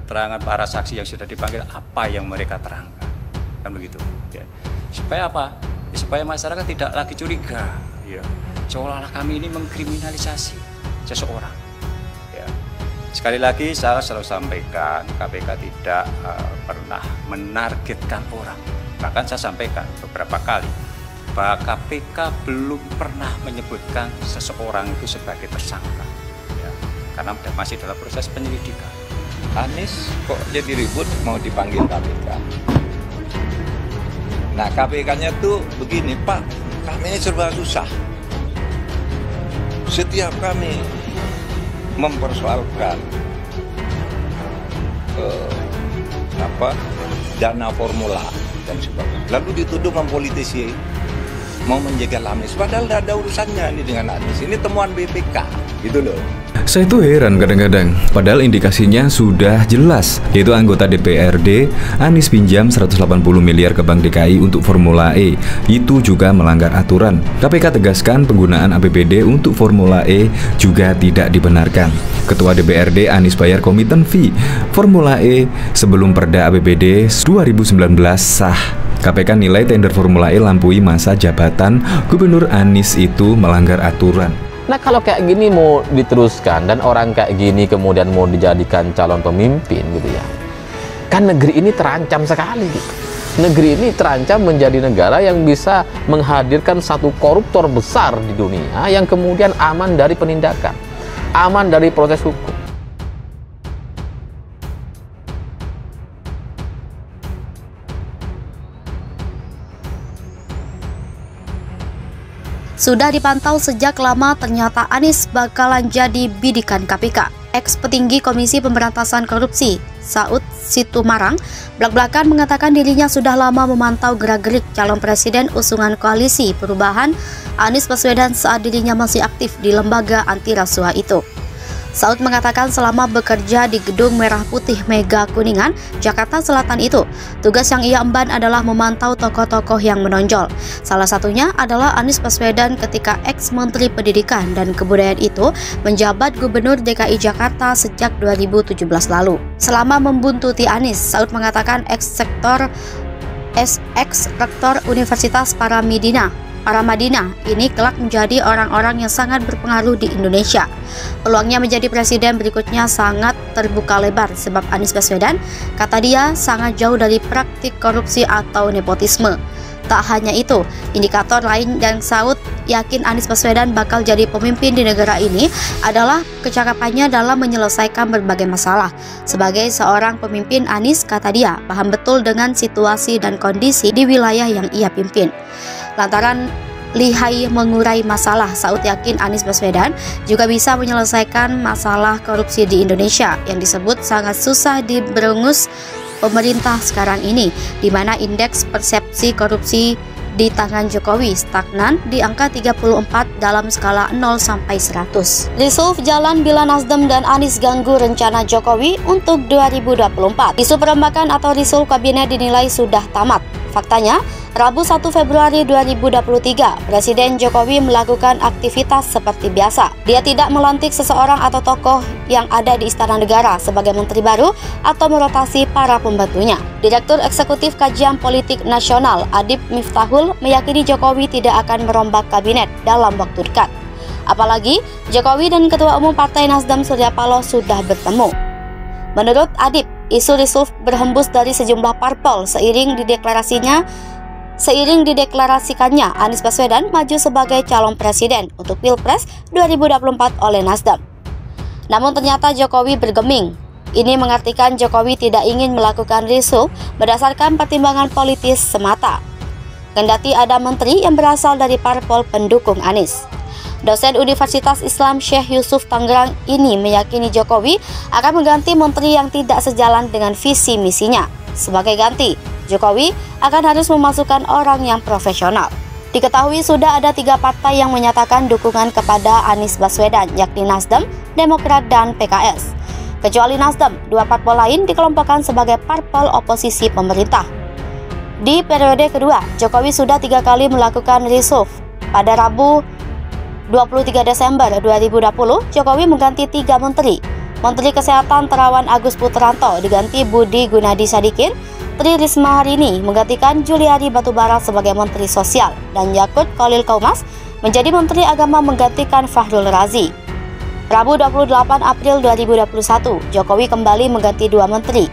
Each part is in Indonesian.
keterangan para saksi yang sudah dipanggil apa yang mereka terangkan, kan begitu. Ya. Supaya apa? Ya, supaya masyarakat tidak lagi curiga, ya, seolah-olah kami ini mengkriminalisasi seseorang. Ya. Sekali lagi saya selalu sampaikan, KPK tidak pernah menargetkan orang. Bahkan saya sampaikan beberapa kali bahwa KPK belum pernah menyebutkan seseorang itu sebagai tersangka, ya, karena masih dalam proses penyelidikan. Anies kok jadi ribut mau dipanggil KPK. Nah, KPK-nya tuh begini, Pak, kami ini serba susah. Setiap kami mempersoalkan dana formula dan sebagainya, lalu dituduh mempolitisi, mau menjegal Anies, padahal tidak ada urusannya ini dengan Anies. Ini temuan BPK, gitu loh. Saya tuh heran kadang-kadang, padahal indikasinya sudah jelas, yaitu anggota DPRD Anies pinjam 180 miliar ke Bank DKI untuk Formula E. Itu juga melanggar aturan. KPK tegaskan penggunaan APBD untuk Formula E juga tidak dibenarkan. Ketua DPRD Anies bayar komitmen fee Formula E sebelum Perda APBD 2019 sah. KPK nilai tender Formula E lampaui masa jabatan Gubernur Anies itu melanggar aturan. Nah, kalau kayak gini mau diteruskan dan orang kayak gini kemudian mau dijadikan calon pemimpin gitu ya, kan negeri ini terancam sekali gitu. Negeri ini terancam menjadi negara yang bisa menghadirkan satu koruptor besar di dunia yang kemudian aman dari penindakan, aman dari proses hukum. Sudah dipantau sejak lama, ternyata Anies bakalan jadi bidikan KPK. Ex-petinggi Komisi Pemberantasan Korupsi, Saud Situmarang, blak-blakan mengatakan dirinya sudah lama memantau gerak-gerik calon presiden usungan koalisi perubahan Anies Baswedan saat dirinya masih aktif di lembaga anti rasuah itu. Saud mengatakan selama bekerja di Gedung Merah Putih Mega Kuningan, Jakarta Selatan itu, tugas yang ia emban adalah memantau tokoh-tokoh yang menonjol. Salah satunya adalah Anies Baswedan ketika ex-Menteri Pendidikan dan Kebudayaan itu menjabat Gubernur DKI Jakarta sejak 2017 lalu. Selama membuntuti Anies, Saud mengatakan ex-rektor Universitas Paramadina ini kelak menjadi orang-orang yang sangat berpengaruh di Indonesia. Peluangnya menjadi presiden berikutnya sangat terbuka lebar sebab Anies Baswedan, kata dia, sangat jauh dari praktik korupsi atau nepotisme. Tak hanya itu, indikator lain yang Saud yakin Anies Baswedan bakal jadi pemimpin di negara ini adalah kecakapannya dalam menyelesaikan berbagai masalah. Sebagai seorang pemimpin, Anies, kata dia, paham betul dengan situasi dan kondisi di wilayah yang ia pimpin. Lantaran lihai mengurai masalah, Saud yakin Anies Baswedan juga bisa menyelesaikan masalah korupsi di Indonesia yang disebut sangat susah diberangus pemerintah sekarang ini, di mana indeks persepsi korupsi di tangan Jokowi stagnan di angka 34 dalam skala 0 sampai 100. Risuf jalan bila Nasdem dan Anies ganggu rencana Jokowi untuk 2024. Isu perombakan atau risuf kabinet dinilai sudah tamat. Faktanya, Rabu 1 Februari 2023, Presiden Jokowi melakukan aktivitas seperti biasa. Dia tidak melantik seseorang atau tokoh yang ada di Istana Negara sebagai menteri baru atau merotasi para pembantunya. Direktur Eksekutif Kajian Politik Nasional Adib Miftahul meyakini Jokowi tidak akan merombak kabinet dalam waktu dekat. Apalagi, Jokowi dan Ketua Umum Partai Nasdem Surya Paloh sudah bertemu. Menurut Adib, isu risuf berhembus dari sejumlah parpol seiring dideklarasikannya Anies Baswedan maju sebagai calon presiden untuk Pilpres 2024 oleh Nasdem. Namun ternyata Jokowi bergeming. Ini mengartikan Jokowi tidak ingin melakukan risuf berdasarkan pertimbangan politis semata. Kendati ada menteri yang berasal dari parpol pendukung Anies. Dosen Universitas Islam Syekh Yusuf Tangerang ini meyakini Jokowi akan mengganti menteri yang tidak sejalan dengan visi misinya. Sebagai ganti, Jokowi akan harus memasukkan orang yang profesional. Diketahui sudah ada 3 partai yang menyatakan dukungan kepada Anies Baswedan, yakni Nasdem, Demokrat, dan PKS. Kecuali Nasdem, 2 parpol lain dikelompokkan sebagai parpol oposisi pemerintah. Di periode kedua, Jokowi sudah 3 kali melakukan risuf. Pada Rabu 23 Desember 2020, Jokowi mengganti 3 menteri. Menteri Kesehatan Terawan Agus Putranto diganti Budi Gunadi Sadikin, Tri Risma hari ini menggantikan Juliari Batubara sebagai Menteri Sosial, dan Yakut Khalil Kaumas menjadi Menteri Agama menggantikan Fahrul Razi. Rabu 28 April 2021, Jokowi kembali mengganti 2 menteri.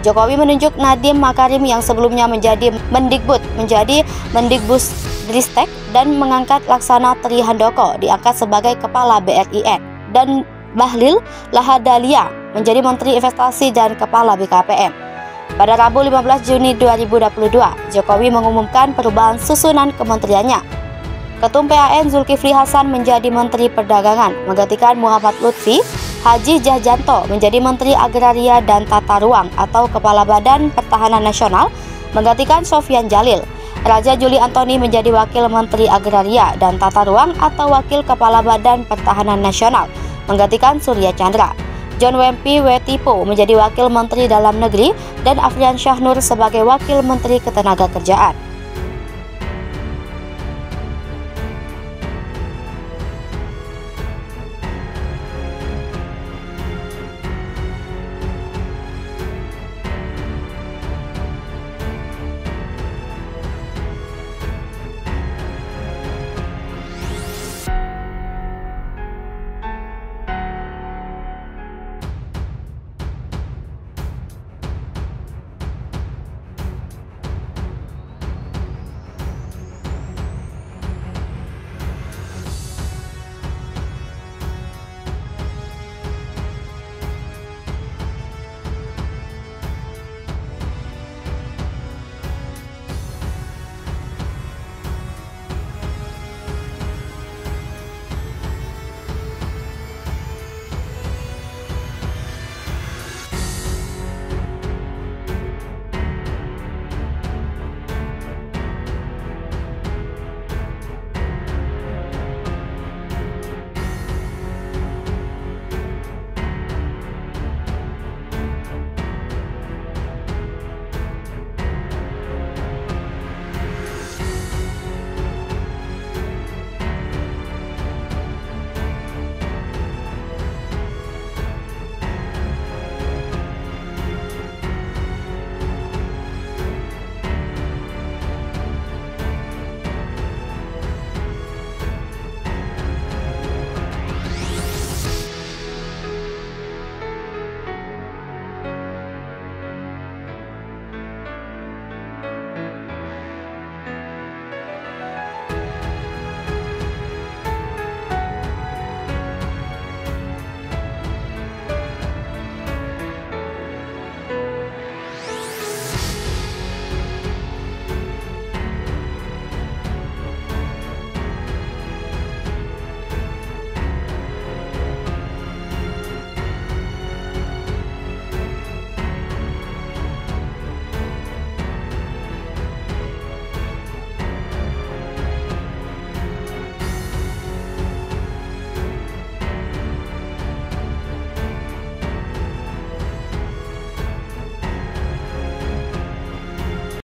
Jokowi menunjuk Nadiem Makarim yang sebelumnya menjadi Mendikbud menjadi Mendikbudristek dan mengangkat Laksana Tri Handoko diangkat sebagai Kepala BRIN dan Bahlil Lahadalia menjadi Menteri Investasi dan Kepala BKPM. Pada Rabu 15 Juni 2022, Jokowi mengumumkan perubahan susunan kementeriannya. Ketum PAN Zulkifli Hasan menjadi Menteri Perdagangan, menggantikan Muhammad Lutfi. Haji Jahjanto menjadi Menteri Agraria dan Tata Ruang atau Kepala Badan Pertahanan Nasional, menggantikan Sofyan Jalil. Raja Juli Antoni menjadi Wakil Menteri Agraria dan Tata Ruang atau Wakil Kepala Badan Pertahanan Nasional, menggantikan Surya Chandra. John Wempi Wetipo menjadi Wakil Menteri Dalam Negeri dan Afrian Syahnur sebagai Wakil Menteri Ketenagakerjaan.